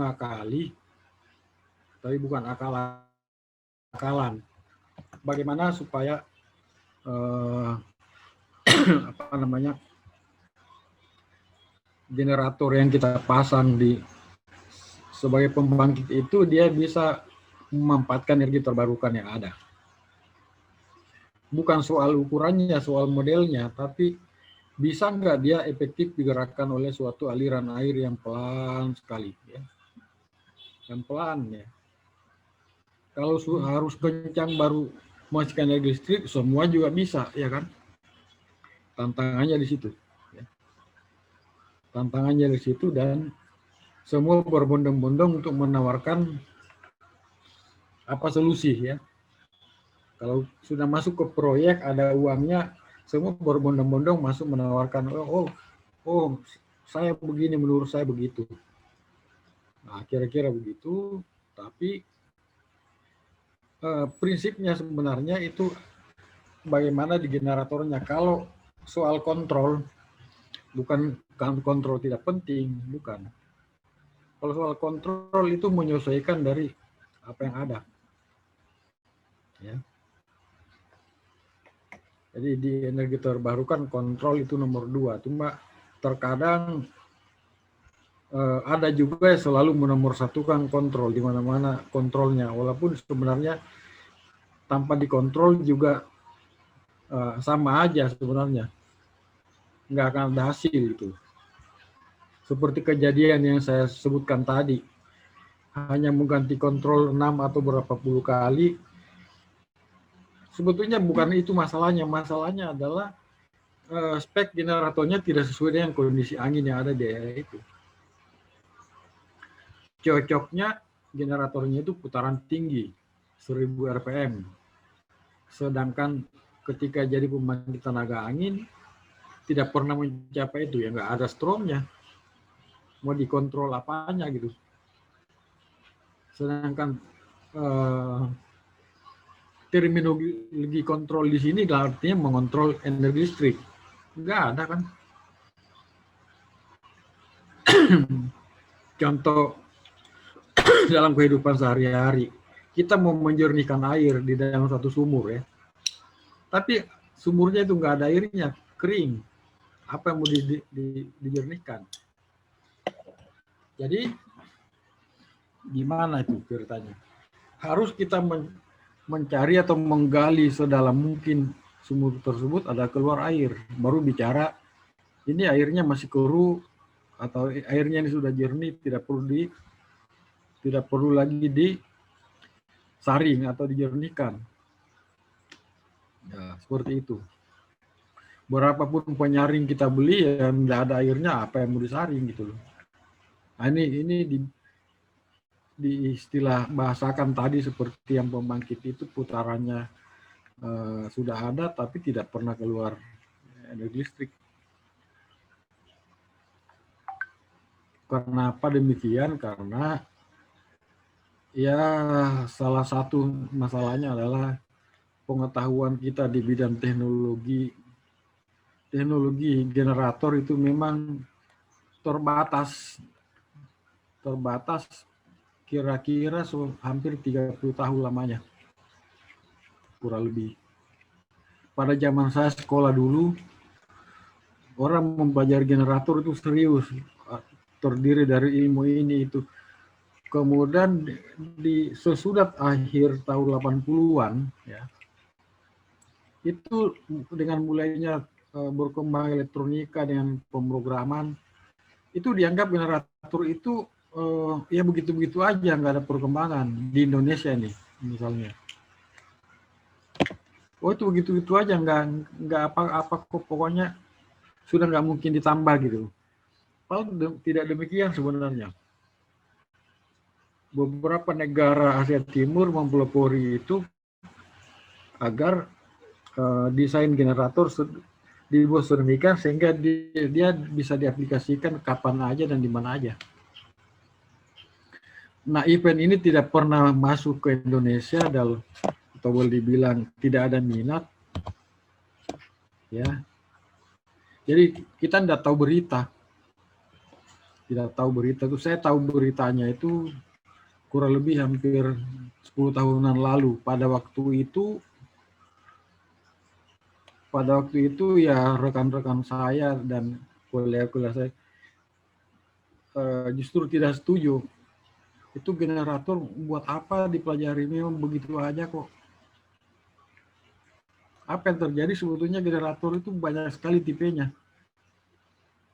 mengakali, tapi bukan akal-akalan. Bagaimana supaya apa namanya, generator yang kita pasang di sebagai pembangkit itu dia bisa memanfaatkan energi terbarukan yang ada. Bukan soal ukurannya, soal modelnya, tapi bisa nggak dia efektif digerakkan oleh suatu aliran air yang pelan sekali, ya. Yang pelan, ya. Kalau harus kencang baru menghasilkan energi listrik, semua juga bisa, ya kan? Tantangannya di situ. Ya. Tantangannya di situ, dan semua berbondong-bondong untuk menawarkan apa solusi, ya. Kalau sudah masuk ke proyek ada uangnya, semua berbondong-bondong masuk menawarkan, oh saya begini, menurut saya begitu. Nah, kira-kira begitu. Tapi prinsipnya sebenarnya itu bagaimana di generatornya. Kalau soal kontrol, bukan kontrol tidak penting, bukan. Kalau soal kontrol itu menyesuaikan dari apa yang ada. Ya. Jadi di energi terbarukan kontrol itu nomor 2. Cuma terkadang ada juga yang selalu menomorsatukan kontrol di mana-mana kontrolnya, walaupun sebenarnya tanpa dikontrol juga sama aja sebenarnya, nggak akan ada hasil itu. Seperti kejadian yang saya sebutkan tadi, hanya mengganti kontrol 6 atau berapa puluh kali. Sebetulnya bukan itu masalahnya. Masalahnya adalah spek generatornya tidak sesuai dengan kondisi angin yang ada di daerah itu. Cocoknya generatornya itu putaran tinggi, 1000 rpm. Sedangkan ketika jadi pembangkit tenaga angin, tidak pernah mencapai itu, ya nggak ada stromnya. Mau dikontrol apanya gitu. Sedangkan terminologi kontrol di sini artinya mengontrol energi listrik. Nggak ada kan. Contoh dalam kehidupan sehari-hari, kita mau menjernihkan air di dalam satu sumur, ya. Tapi sumurnya itu nggak ada airnya, kering. Apa yang mau dijernihkan? Jadi gimana itu ceritanya? Harus kita mencari atau menggali sedalam mungkin sumur tersebut ada keluar air. Baru bicara ini airnya masih keruh atau airnya ini sudah jernih, tidak perlu lagi disaring atau dijernihkan. Ya, seperti itu. Berapapun penyaring kita beli, ya tidak ada airnya, apa yang mau disaring gitu loh. Nah, ini di istilah bahasakan tadi seperti yang pembangkit itu putarannya sudah ada tapi tidak pernah keluar energi listrik. Kenapa demikian? Karena ya salah satu masalahnya adalah pengetahuan kita di bidang teknologi generator itu memang terbatas kira-kira hampir 30 tahun lamanya, kurang lebih. Pada zaman saya sekolah dulu, orang mempelajari generator itu serius, terdiri dari ilmu ini itu. Kemudian di sesudah akhir tahun 80-an, ya, itu dengan mulainya berkembang elektronika dengan pemrograman, itu dianggap generator itu ya begitu-begitu aja, nggak ada perkembangan di Indonesia ini misalnya. Oh itu begitu-begitu aja, nggak apa-apa kok, pokoknya sudah nggak mungkin ditambah gitu. Padahal tidak demikian sebenarnya. Beberapa negara Asia Timur mempelopori itu agar desain generator dibuat sedemikian sehingga dia bisa diaplikasikan kapan aja dan di mana aja. Nah, event ini tidak pernah masuk ke Indonesia atau boleh dibilang tidak ada minat, ya. Jadi kita tidak tahu berita. tidak tahu berita itu. Saya tahu beritanya itu kurang lebih hampir 10 tahunan lalu. Pada waktu itu ya rekan-rekan saya dan kuliah-kuliah saya justru tidak setuju. Itu generator buat apa dipelajari, memang begitu aja kok. Apa yang terjadi sebetulnya generator itu banyak sekali tipenya.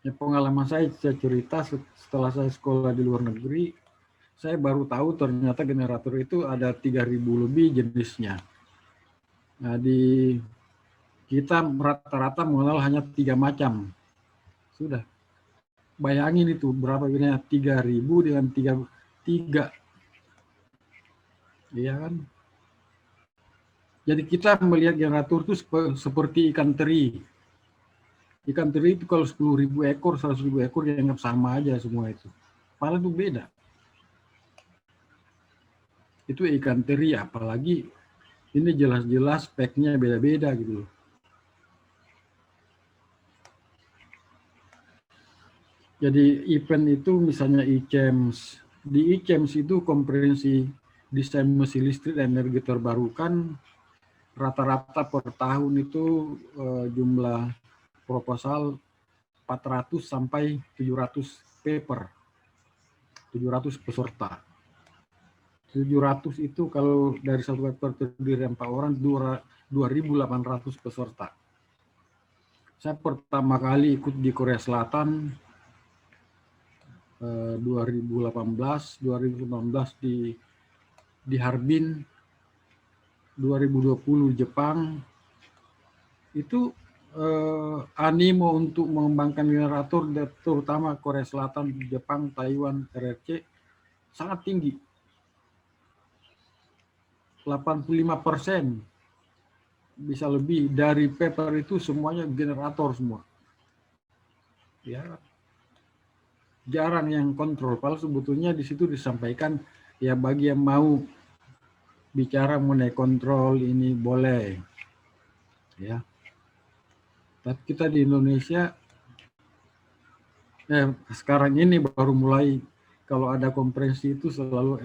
Ya, pengalaman saya cerita setelah saya sekolah di luar negeri, saya baru tahu ternyata generator itu ada 3.000 lebih jenisnya. Nah, kita rata-rata mengenal hanya 3 macam. Sudah. Bayangin itu berapa bedanya 3.000 dengan 3. Iya kan? Jadi kita melihat generator itu seperti ikan teri. Ikan teri itu kalau 10.000 ekor, 100.000 ekor dianggap sama aja semua itu. Padahal itu beda. Itu ikan teri, apalagi ini jelas-jelas speknya beda-beda gitu loh. Jadi event itu misalnya ICEMS. Di ICEMS itu konferensi desain mesin listrik dan energi terbarukan, rata-rata per tahun itu jumlah proposal 400 sampai 700 paper, 700 peserta. 700 itu kalau dari satu paper terdiri 4 orang, 2.800 peserta. Saya pertama kali ikut di Korea Selatan 2018, 2019 di Harbin, 2020 Jepang. Itu animo untuk mengembangkan generator terutama Korea Selatan, Jepang, Taiwan, RRC sangat tinggi. 85% bisa lebih dari paper itu semuanya generator semua. Ya, jarang yang kontrol. Padahal sebetulnya di situ disampaikan ya bagi yang mau bicara mengenai kontrol ini boleh. Ya. Tapi kita di Indonesia sekarang ini baru mulai kalau ada konferensi itu selalu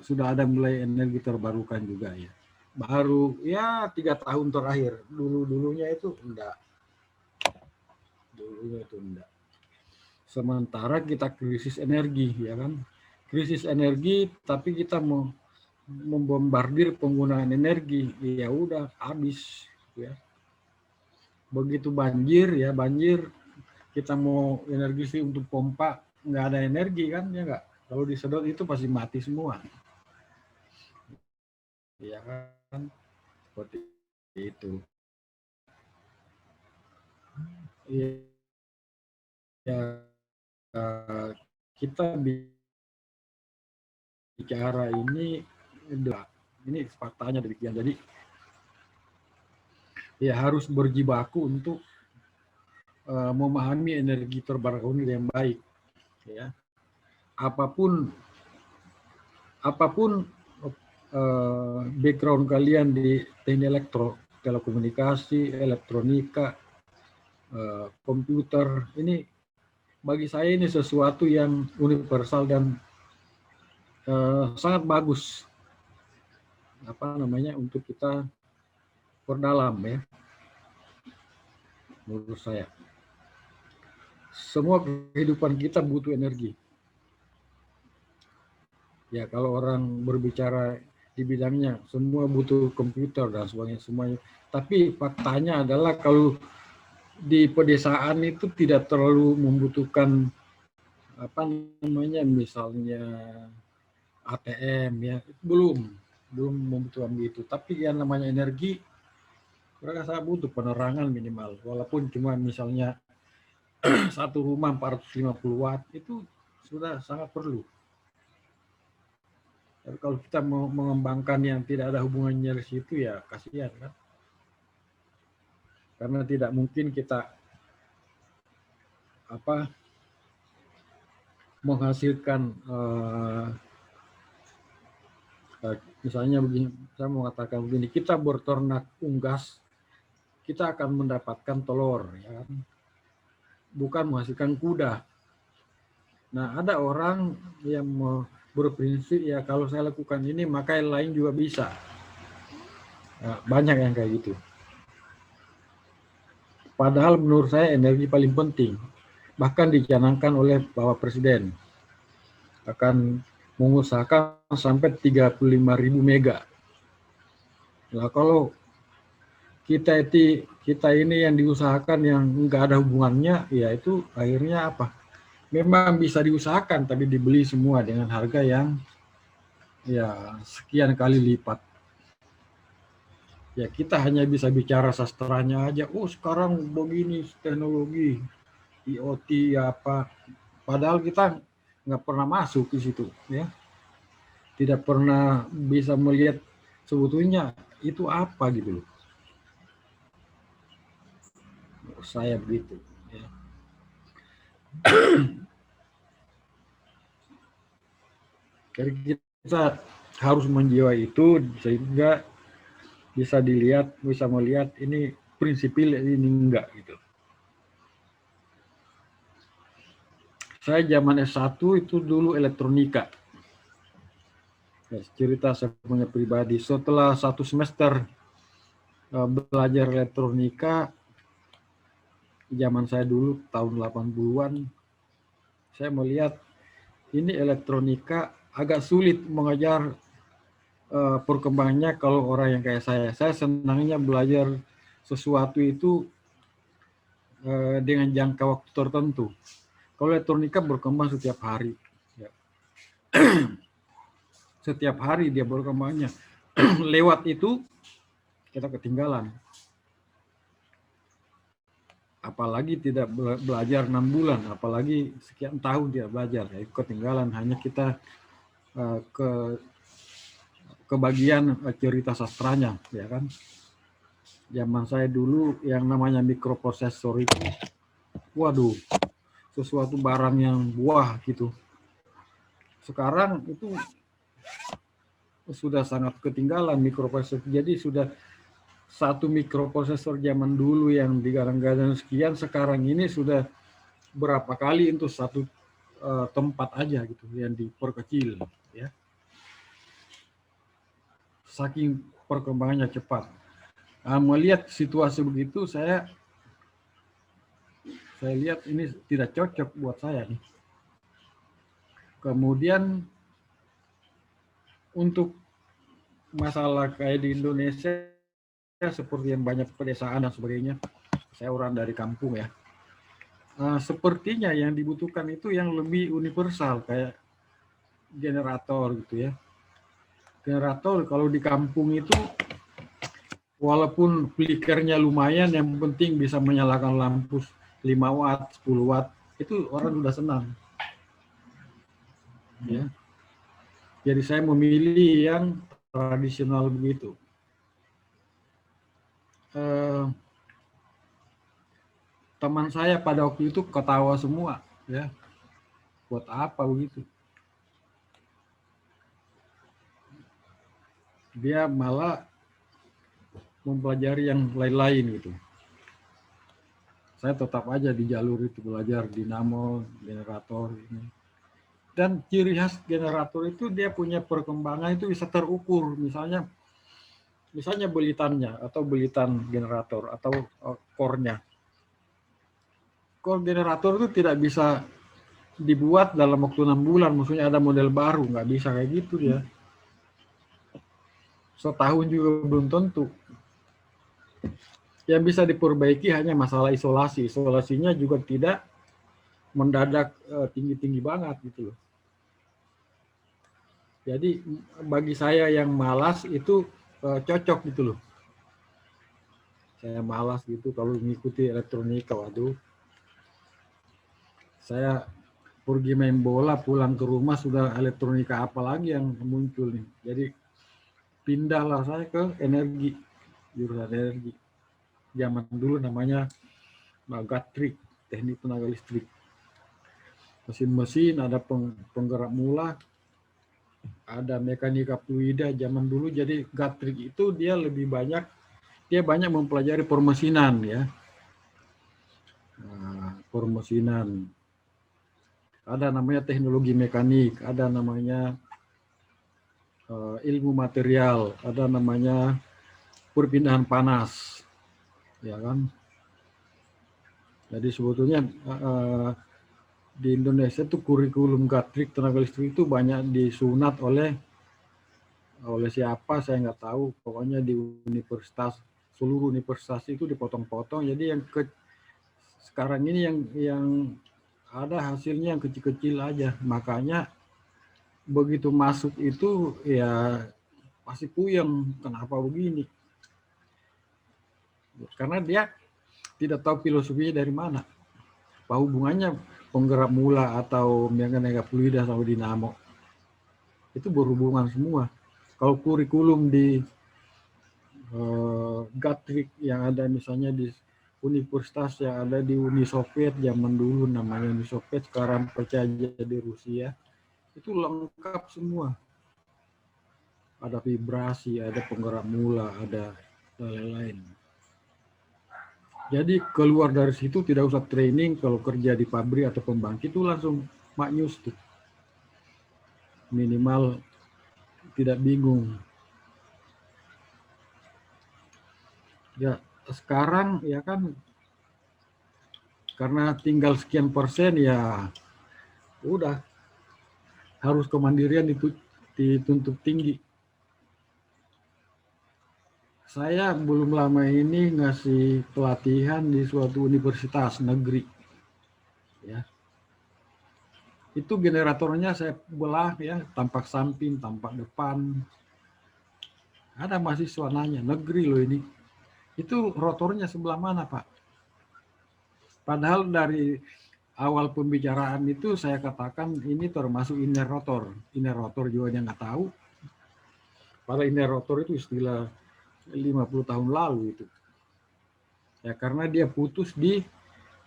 sudah ada mulai energi terbarukan juga ya. Baru ya 3 tahun terakhir. Dulunya itu enggak. Sementara kita krisis energi, ya kan? Krisis energi, tapi kita mau membombardir penggunaan energi, ya udah habis, ya. Begitu banjir, ya banjir, kita mau energi sih untuk pompa, nggak ada energi kan, ya nggak? Kalau disedot itu pasti mati semua, ya kan? Seperti itu. Ya, kita bicara ini faktanya demikian. Jadi ya harus berjibaku untuk memahami energi terbarukan yang baik. Ya, apapun background kalian di teknik telekomunikasi, elektronika, komputer, ini bagi saya ini sesuatu yang universal dan sangat bagus untuk kita perdalam, ya, menurut saya. Semua kehidupan kita butuh energi. Ya, kalau orang berbicara di bidangnya semua butuh komputer dan sebagainya semuanya. Tapi faktanya adalah kalau di pedesaan itu tidak terlalu membutuhkan misalnya ATM, ya, belum membutuhkan begitu. Tapi yang namanya energi mereka sangat butuh penerangan minimal, walaupun cuma misalnya satu rumah 450 watt itu sudah sangat perlu. Tapi kalau kita mau mengembangkan yang tidak ada hubungannya di situ, ya kasihan kan. Karena tidak mungkin kita menghasilkan misalnya begini, saya mau katakan begini, kita berternak unggas, kita akan mendapatkan telur, ya kan? Bukan menghasilkan kuda. Nah, ada orang yang berprinsip ya kalau saya lakukan ini maka yang lain juga bisa. Nah, banyak yang kayak gitu. Padahal menurut saya energi paling penting. Bahkan dicanangkan oleh Bapak Presiden akan mengusahakan sampai 35.000 mega. Nah, kalau kita ini yang diusahakan yang enggak ada hubungannya, ya itu akhirnya apa? Memang bisa diusahakan tapi dibeli semua dengan harga yang ya sekian kali lipat. Ya kita hanya bisa bicara sastranya aja. Oh sekarang begini teknologi IoT apa. Padahal kita nggak pernah masuk di situ, ya. Tidak pernah bisa melihat sebetulnya itu apa gitu loh. Saya begitu. Ya. Jadi kita harus menjiwai itu sehingga bisa dilihat, bisa melihat ini prinsipil ini enggak gitu. Saya zaman S1 itu dulu elektronika. Ya, cerita saya punya pribadi. Setelah 1 semester belajar elektronika, zaman saya dulu tahun 80-an, saya melihat ini elektronika agak sulit mengajar perkembangannya kalau orang yang kayak saya. Saya senangnya belajar sesuatu itu dengan jangka waktu tertentu. Kalau elektronika berkembang setiap hari. Ya. Setiap hari dia berkembangnya. Lewat itu kita ketinggalan. Apalagi tidak belajar 6 bulan, apalagi sekian tahun dia belajar. Ya, ketinggalan, hanya kita ke bagian cerita sastranya, ya kan. Zaman saya dulu yang namanya mikroprosesor itu, waduh, sesuatu barang yang buah gitu. Sekarang itu sudah sangat ketinggalan mikroprosesor. Jadi sudah satu mikroprosesor zaman dulu yang digadang-gadang sekian, sekarang ini sudah berapa kali untuk satu tempat aja gitu yang diperkecil, ya. Saking perkembangannya cepat. Melihat situasi begitu, saya lihat ini tidak cocok buat saya nih. Kemudian untuk masalah kayak di Indonesia seperti yang banyak pedesaan dan sebagainya, saya orang dari kampung ya. Sepertinya yang dibutuhkan itu yang lebih universal kayak generator gitu ya. Generator kalau di kampung itu walaupun flickernya lumayan, yang penting bisa menyalakan lampu 5 watt, 10 watt, itu orang sudah senang. Ya. Jadi saya memilih yang tradisional begitu. Teman saya pada waktu itu ketawa semua, ya. Buat apa begitu? Dia malah mempelajari yang lain-lain gitu. Saya tetap aja di jalur itu belajar dinamo, generator ini. Dan ciri khas generator itu dia punya perkembangan itu bisa terukur, misalnya belitannya atau belitan generator atau core-nya. Core generator itu tidak bisa dibuat dalam waktu 6 bulan, maksudnya ada model baru, nggak bisa kayak gitu dia. Setahun juga belum tentu. Yang bisa diperbaiki hanya masalah isolasi. Isolasinya juga tidak mendadak tinggi-tinggi banget gitu loh. Jadi bagi saya yang malas itu cocok gitu loh. Saya malas gitu kalau mengikuti elektronika, waduh. Saya pergi main bola, pulang ke rumah sudah elektronika apa lagi yang muncul nih. Jadi pindahlah saya ke energi, jurusan energi. Zaman dulu namanya gatrik, teknik tenaga listrik. Mesin-mesin, ada penggerak mula, ada mekanika fluida zaman dulu. Jadi gatrik itu dia banyak mempelajari permesinan ya. Nah, permesinan. ada namanya teknologi mekanik, ada namanya ilmu material, ada namanya perpindahan panas, ya kan? Jadi sebetulnya di Indonesia itu kurikulum gatrik tenaga listrik itu banyak disunat oleh siapa saya nggak tahu, pokoknya di universitas, seluruh universitas itu dipotong-potong, jadi yang sekarang ini yang ada hasilnya yang kecil-kecil aja, makanya begitu masuk itu ya pasti puyeng, kenapa begini, karena dia tidak tahu filosofinya dari mana, apa hubungannya penggerak mula atau mega fluida sama dinamo, itu berhubungan semua. Kalau kurikulum di gatrik yang ada misalnya di universitas yang ada di Uni Soviet zaman dulu, namanya Uni Soviet, sekarang percaya jadi Rusia, itu lengkap semua. Ada vibrasi, ada penggerak mula, ada lain-lain. Jadi keluar dari situ tidak usah training, kalau kerja di pabrik atau pembangkit itu langsung maknyus tuh. Minimal tidak bingung. Ya sekarang ya kan karena tinggal sekian persen ya udah harus kemandirian dituntut tinggi. Saya belum lama ini ngasih pelatihan di suatu universitas negeri. Ya. Itu generatornya saya belah ya, tampak samping, tampak depan. Ada mahasiswa nanya, negeri loh ini. Itu rotornya sebelah mana, Pak? Padahal dari awal pembicaraan itu saya katakan ini termasuk inner rotor. Inner rotor juga dia nggak tahu. Padahal inner rotor itu istilah 50 tahun lalu itu. Ya karena dia putus di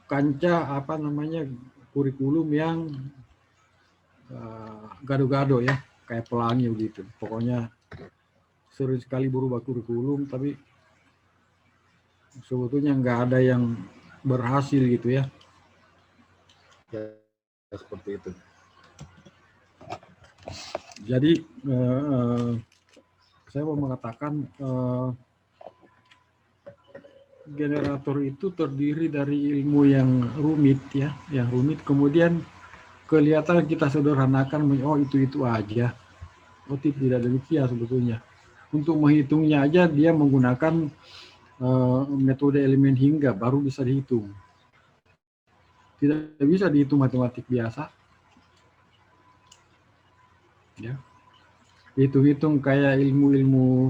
kancah apa namanya kurikulum yang gado-gado ya, kayak pelangi begitu. Pokoknya sering sekali berubah kurikulum, tapi sebetulnya nggak ada yang berhasil gitu ya. Ya seperti itu. Jadi saya mau mengatakan generator itu terdiri dari ilmu yang rumit ya, yang rumit. Kemudian kelihatan kita sederhanakan, oh itu aja. Oh tidak demikian sebetulnya. Untuk menghitungnya aja dia menggunakan metode elemen hingga baru bisa dihitung. Tidak bisa dihitung matematik biasa. Ya. Hitung-hitung kayak ilmu-ilmu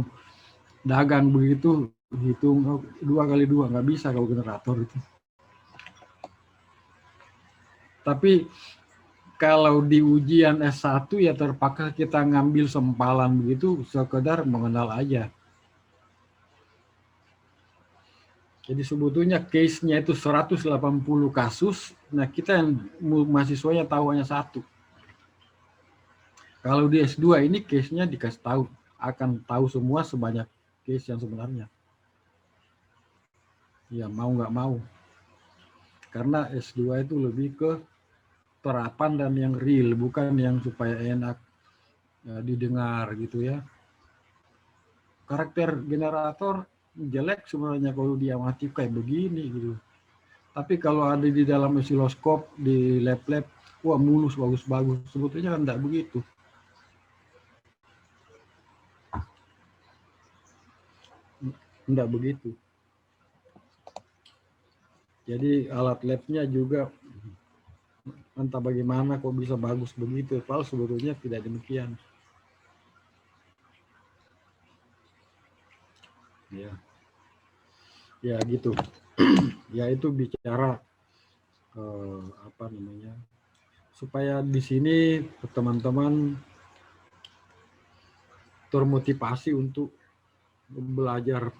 dagang begitu, hitung 2 kali 2 nggak bisa kalau generator itu. Tapi kalau di ujian S1 ya terpaksa kita ngambil sempalan begitu, sekedar mengenal aja. Jadi sebetulnya case-nya itu 180 kasus, nah kita yang mahasiswanya tahu hanya 1. Kalau di S2 ini case-nya dikasih tahu, akan tahu semua sebanyak case yang sebenarnya. Ya mau nggak mau. Karena S2 itu lebih ke terapan dan yang real, bukan yang supaya enak didengar gitu ya. Karakter generator jelek sebenarnya kalau diamati kayak begini gitu. Tapi kalau ada di dalam osiloskop, di lab-lab, wah mulus, bagus-bagus. Sebetulnya kan tidak begitu. Tidak begitu. Jadi alat labnya juga entah bagaimana kok bisa bagus begitu. Padahal sebetulnya tidak demikian. Ya gitu. Ya itu bicara apa namanya, supaya di sini teman-teman termotivasi untuk belajar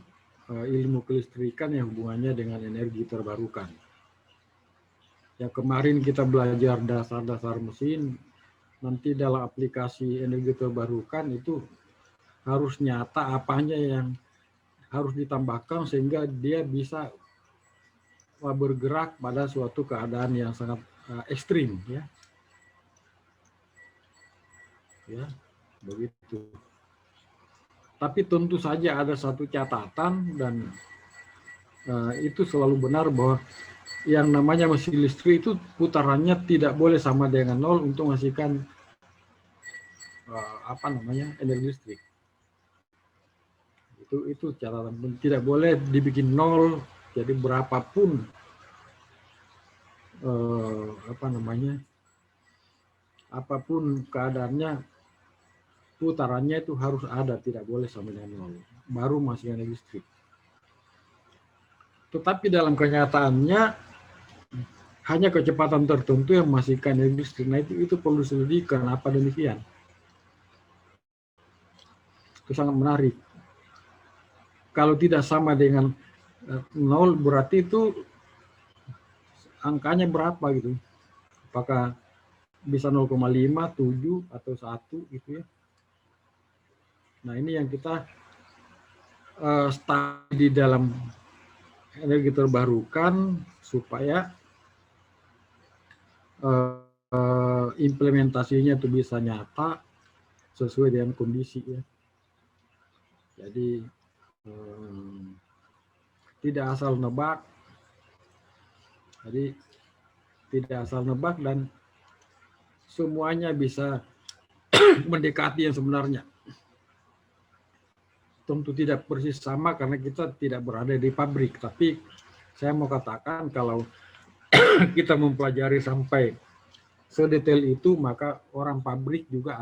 ilmu kelistrikan yang hubungannya dengan energi terbarukan. Ya kemarin kita belajar dasar-dasar mesin, nanti dalam aplikasi energi terbarukan itu harus nyata apanya yang harus ditambahkan sehingga dia bisa bergerak pada suatu keadaan yang sangat ekstrim ya. ya begitu. Tapi tentu saja ada satu catatan, dan itu selalu benar, bahwa yang namanya mesin listrik itu putarannya tidak boleh sama dengan 0 untuk menghasilkan energi listrik. Itu catatan, tidak boleh dibikin 0. Jadi berapapun apapun keadaannya, putarannya itu harus ada, tidak boleh sama dengan 0, baru masih energi listrik. Tetapi dalam kenyataannya hanya kecepatan tertentu yang menghasilkan energi listrik. Nah, itu perlu diselidiki kenapa demikian. Itu sangat menarik. Kalau tidak sama dengan 0, berarti itu angkanya berapa gitu? Apakah bisa 0,5, 7, atau 1 gitu ya? Nah, ini yang kita studi di dalam energi terbarukan, supaya implementasinya itu bisa nyata sesuai dengan kondisi ya. Jadi tidak asal nebak. Jadi tidak asal nebak, dan semuanya bisa mendekati yang sebenarnya. Tentu tidak persis sama karena kita tidak berada di pabrik, tapi saya mau katakan kalau kita mempelajari sampai sedetail itu, maka orang pabrik juga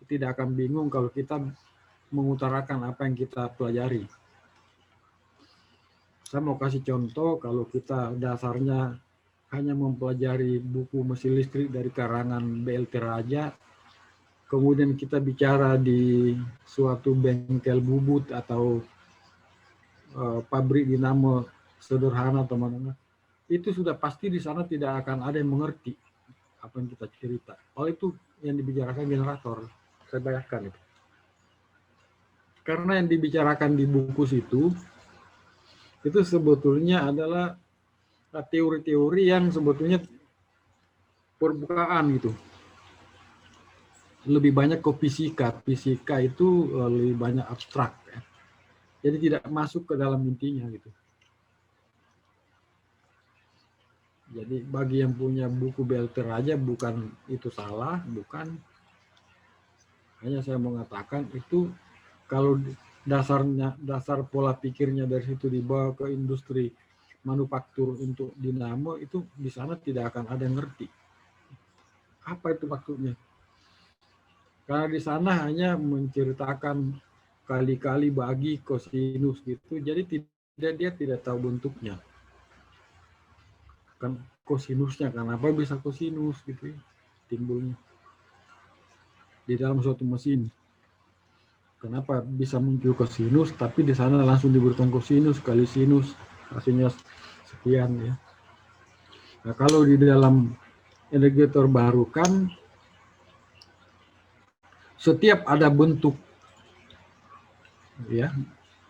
tidak akan bingung kalau kita mengutarakan apa yang kita pelajari. Saya mau kasih contoh, kalau kita dasarnya hanya mempelajari buku mesin listrik dari karangan BLT Raja, kemudian kita bicara di suatu bengkel bubut atau pabrik dinamo sederhana, teman-teman, itu sudah pasti di sana tidak akan ada yang mengerti apa yang kita cerita. Oh, itu yang dibicarakan generator, saya bayangkan itu. Karena yang dibicarakan di buku itu sebetulnya adalah teori-teori yang sebetulnya permukaan gitu. Lebih banyak ke fisika. Fisika itu lebih banyak abstrak ya. Jadi tidak masuk ke dalam intinya gitu. Jadi bagi yang punya buku BLT Raja, bukan itu salah, bukan. Hanya saya mengatakan itu kalau dasar pola pikirnya dari situ dibawa ke industri manufaktur untuk dinamo, itu di sana tidak akan ada yang ngerti apa itu maksudnya. Karena di sana hanya menceritakan kali-kali bagi kosinus gitu, jadi dia tidak tahu bentuknya. Kan kosinusnya, kenapa bisa kosinus gitu ya, timbulnya di dalam suatu mesin. Kenapa bisa muncul kosinus, tapi di sana langsung diberikan kosinus kali sinus, hasilnya sekian ya. Nah, kalau di dalam energi terbarukan, setiap ada bentuk ya,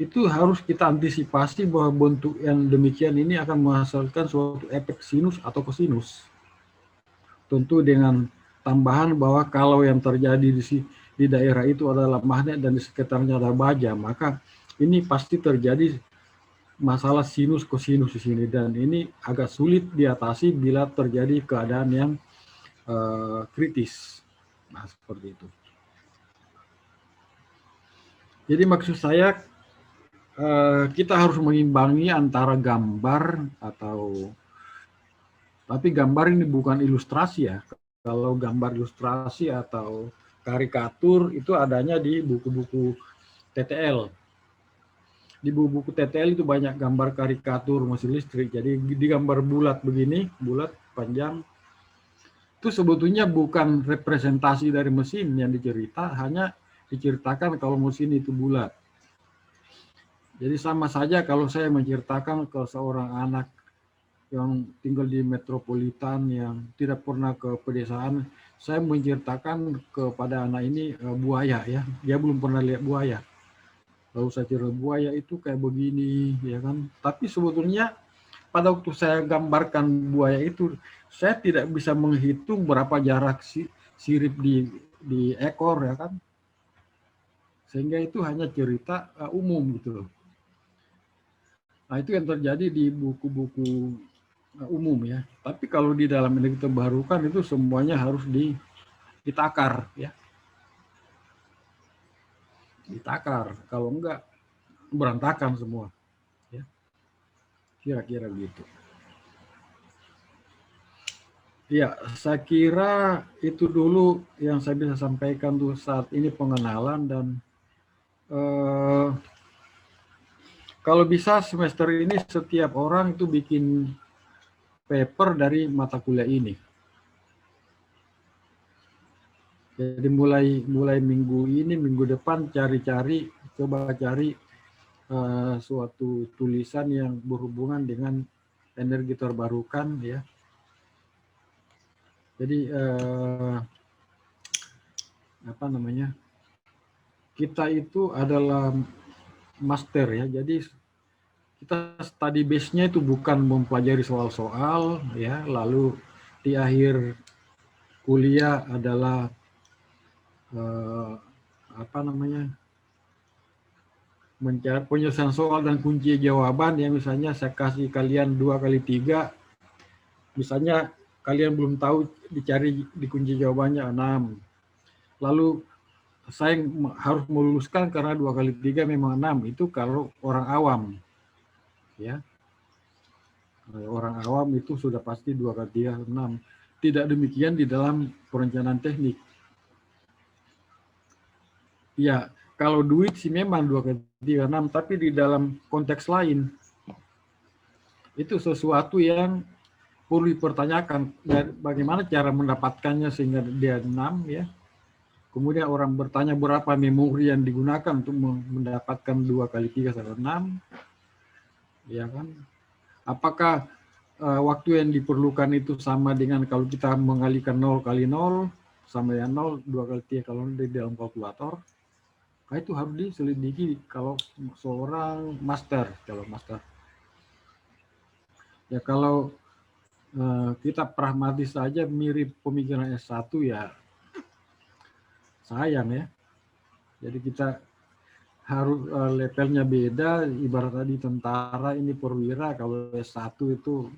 itu harus kita antisipasi bahwa bentuk yang demikian ini akan menghasilkan suatu efek sinus atau kosinus. Tentu dengan tambahan bahwa kalau yang terjadi di daerah itu adalah magnet dan di sekitarnya ada baja, maka ini pasti terjadi masalah sinus kosinus di sini, dan ini agak sulit diatasi bila terjadi keadaan yang kritis. Nah, seperti itu. Jadi maksud saya kita harus mengimbangi antara gambar tapi gambar ini bukan ilustrasi ya. Kalau gambar ilustrasi atau karikatur itu adanya di buku-buku TTL. Di buku-buku TTL itu banyak gambar karikatur mesin listrik. Jadi digambar bulat begini, bulat panjang. Itu sebetulnya bukan representasi dari mesin yang dicerita, hanya diceritakan kalau mesin itu bulat. Jadi sama saja kalau saya menceritakan ke seorang anak yang tinggal di metropolitan yang tidak pernah ke pedesaan, saya menceritakan kepada anak ini buaya ya, dia belum pernah lihat buaya. Lalu saya cerita buaya itu kayak begini ya kan, tapi sebetulnya pada waktu saya gambarkan buaya itu, saya tidak bisa menghitung berapa jarak sirip di ekor ya kan, sehingga itu hanya cerita umum gitu loh. Nah itu yang terjadi di buku-buku umum ya. Tapi kalau di dalam energi terbarukan itu semuanya harus ditakar ya, ditakar. Kalau enggak berantakan semua ya, kira-kira gitu. Ya, saya kira itu dulu yang saya bisa sampaikan tuh saat ini pengenalan. Dan kalau bisa semester ini setiap orang itu bikin paper dari mata kuliah ini. Jadi mulai minggu ini, minggu depan coba cari suatu tulisan yang berhubungan dengan energi terbarukan ya. Jadi apa namanya? Kita itu adalah master ya. Jadi kita study base-nya itu bukan mempelajari soal-soal ya, lalu di akhir kuliah adalah apa namanya? Mencari penyelesaian soal dan kunci jawaban ya. Misalnya saya kasih kalian 2 kali 3, misalnya kalian belum tahu, dicari di kunci jawabannya 6. Lalu saya harus meluluskan karena 2 kali 3 memang 6. Itu kalau orang awam ya. Orang awam itu sudah pasti 2 kali 3 6. Tidak demikian di dalam perencanaan teknik. Ya, kalau duit sih memang 2 kali 3 6, tapi di dalam konteks lain itu sesuatu yang perlu dipertanyakan. Bagaimana cara mendapatkannya sehingga dia 6 ya. Kemudian orang bertanya berapa memori yang digunakan untuk mendapatkan 2 kali 3 sampai 6. Ya kan? Apakah waktu yang diperlukan itu sama dengan kalau kita mengalihkan 0 kali 0 sama yang 0, 2 kali 3 kalau di dalam kalkulator. Nah, itu harus diselidiki kalau seorang master, kalau master. Ya kalau kita pragmatis saja mirip pemikiran S1 ya sayang ya. Jadi kita harus levelnya beda, ibarat tadi tentara ini perwira, kalau S1 itu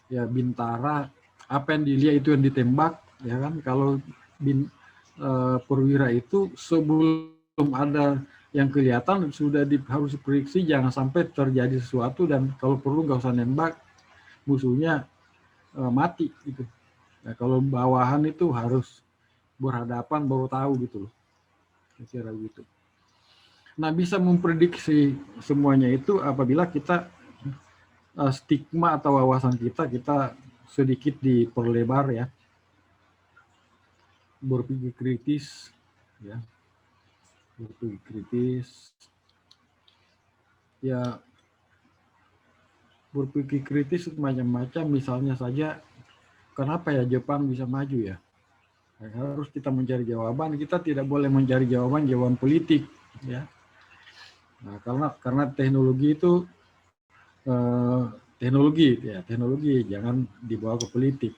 ya bintara, apa yang dilihat itu yang ditembak ya kan. Kalau perwira itu sebelum ada yang kelihatan sudah harus diprediksi jangan sampai terjadi sesuatu, dan kalau perlu nggak usah nembak, musuhnya mati gitu. Nah, kalau bawahan itu harus berhadapan baru tahu gitu loh, kira-kira gitu. Nah, bisa memprediksi semuanya itu apabila kita stigma atau wawasan kita sedikit diperlebar ya, berpikir kritis ya, berpikir kritis ya. Berpikir kritis macam-macam, misalnya saja kenapa ya Jepang bisa maju ya. Harus kita mencari jawaban, kita tidak boleh mencari jawaban politik ya. Nah, karena teknologi itu teknologi jangan dibawa ke politik,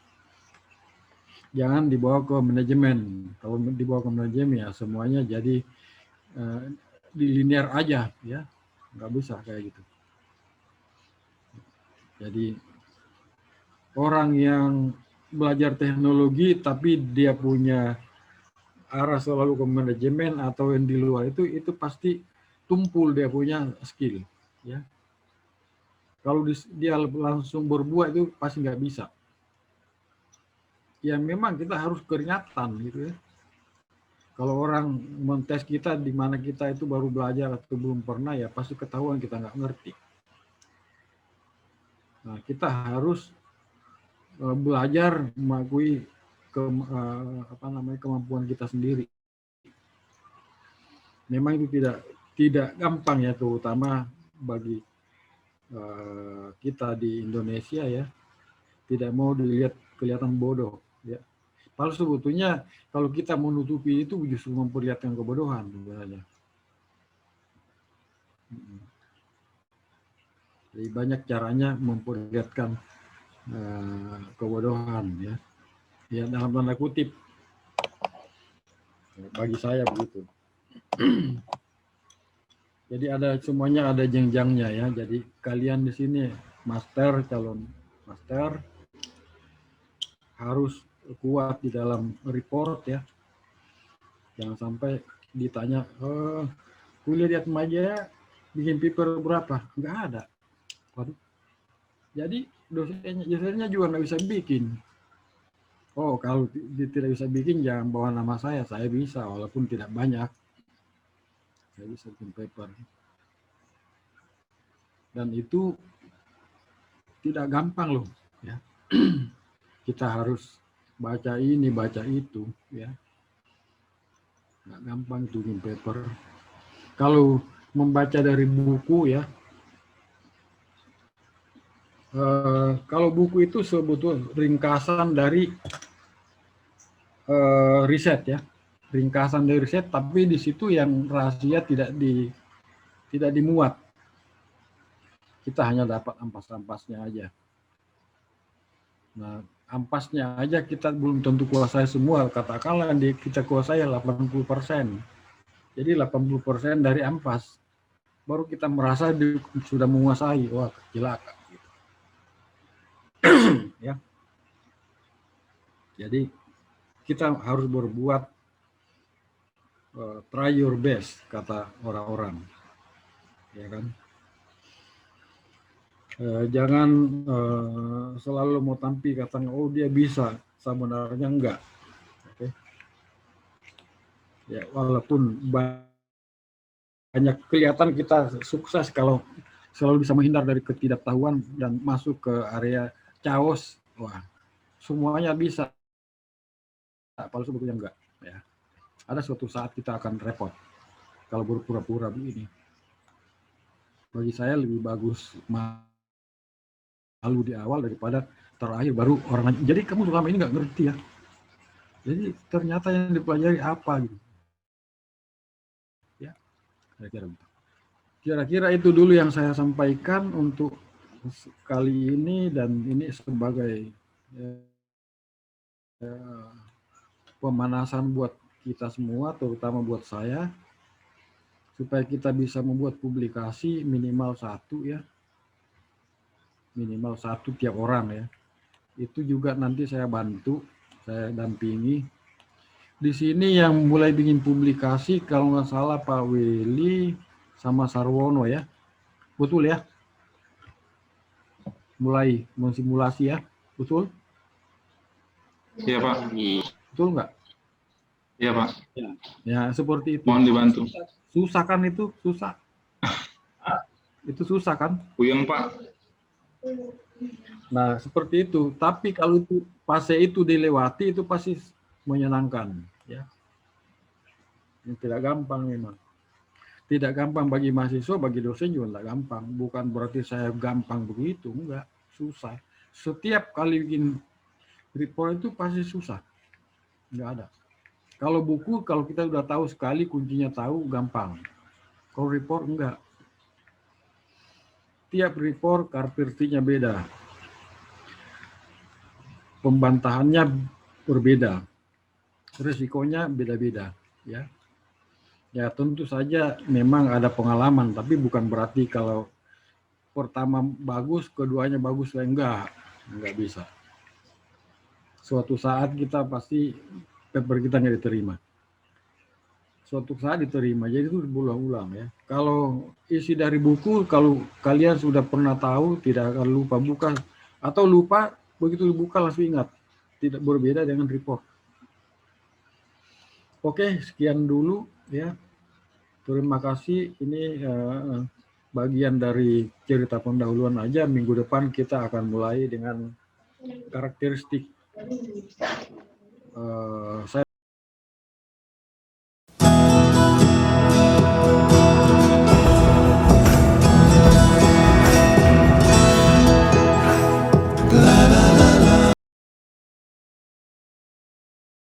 jangan dibawa ke manajemen. Kalau dibawa ke manajemen ya semuanya jadi di linear aja ya, nggak bisa kayak gitu. Jadi orang yang belajar teknologi tapi dia punya arah selalu ke manajemen atau yang di luar itu pasti tumpul dia punya skill ya. Kalau dia langsung berbuat itu pasti nggak bisa. Ya memang kita harus keringatan gitu ya. Kalau orang mentes kita di mana kita itu baru belajar atau belum pernah, ya pasti ketahuan kita nggak ngerti. Nah, kita harus belajar mengakui kemampuan kita sendiri. Memang itu tidak gampang ya, terutama bagi kita di Indonesia ya, tidak mau dilihat kelihatan bodoh ya. Kalau sebetulnya kalau kita menutupi itu justru memperlihatkan kebodohan sebenarnya. Jadi banyak caranya memperlihatkan kebodohan ya. Ya dalam tanda kutip. Bagi saya begitu. Jadi ada semuanya ada jenjangnya ya. Jadi kalian di sini master, calon master harus kuat di dalam report ya. Jangan sampai ditanya, kuliah di Atmajaya bikin paper berapa? Enggak ada. Waduh. Jadi dosennya juga nggak bisa bikin. Oh, kalau tidak bisa bikin jangan bawa nama saya bisa walaupun tidak banyak. Saya bisa bikin paper. Dan itu tidak gampang loh ya. Kita harus baca ini, baca itu ya. Nggak gampang itu bikin paper. Kalau membaca dari buku ya, kalau buku itu sebetulnya ringkasan dari riset ya, ringkasan dari riset, tapi di situ yang rahasia tidak dimuat. Kita hanya dapat ampas-ampasnya aja. Nah, ampasnya aja kita belum tentu kuasai semua. Katakanlah kita kuasai 80%. Jadi 80% dari ampas. Baru kita merasa sudah menguasai. Wah, celaka. Ya. Jadi kita harus berbuat try your best, kata orang-orang. Ya kan? Jangan selalu mau tampil katanya, oh dia bisa, sebenarnya enggak. Oke. Ya, walaupun banyak kelihatan kita sukses kalau selalu bisa menghindar dari ketidaktahuan dan masuk ke area chaos, wah, semuanya bisa. Padahal sebetulnya enggak. Ya. Ada suatu saat kita akan repot kalau berpura-pura begini. Bagi saya lebih bagus malu di awal daripada terakhir baru orang. Jadi kamu selama ini nggak ngerti ya. Jadi ternyata yang dipelajari apa gitu. Ya, kira-kira itu dulu yang saya sampaikan untuk kali ini, dan ini sebagai pemanasan buat kita semua, terutama buat saya, supaya kita bisa membuat publikasi minimal 1 ya, minimal 1 tiap orang ya. Itu juga nanti saya bantu, saya dampingi. Di sini yang mulai bikin publikasi kalau nggak salah Pak Willy sama Sarwono ya, betul ya? Mulai mensimulasi ya, betul? Iya Pak. Betul nggak? Iya Pak. Ya seperti itu. Mohon dibantu. Susah kan itu, susah. Itu susah kan? Puyeng Pak. Nah seperti itu. Tapi kalau itu fase itu dilewati itu pasti menyenangkan. Ya. Ini tidak gampang memang. Tidak gampang bagi mahasiswa, bagi dosen juga tidak gampang. Bukan berarti saya gampang begitu, enggak. Susah. Setiap kali bikin report itu pasti susah. Enggak ada. Kalau buku, kalau kita udah tahu sekali, kuncinya tahu, gampang. Kalau report, enggak. Tiap report, karpirtinya beda. Pembantahannya berbeda. Risikonya beda-beda. Ya. Ya tentu saja memang ada pengalaman, tapi bukan berarti kalau pertama bagus, keduanya bagus, enggak bisa. Suatu saat kita pasti paper kita nggak diterima. Suatu saat diterima, jadi itu berulang-ulang ya. Kalau isi dari buku, kalau kalian sudah pernah tahu, tidak akan lupa buka, atau lupa begitu dibuka langsung ingat. Tidak berbeda dengan report. Oke, sekian dulu ya. Terima kasih. Ini bagian dari cerita pendahuluan aja. Minggu depan kita akan mulai dengan karakteristik. Saya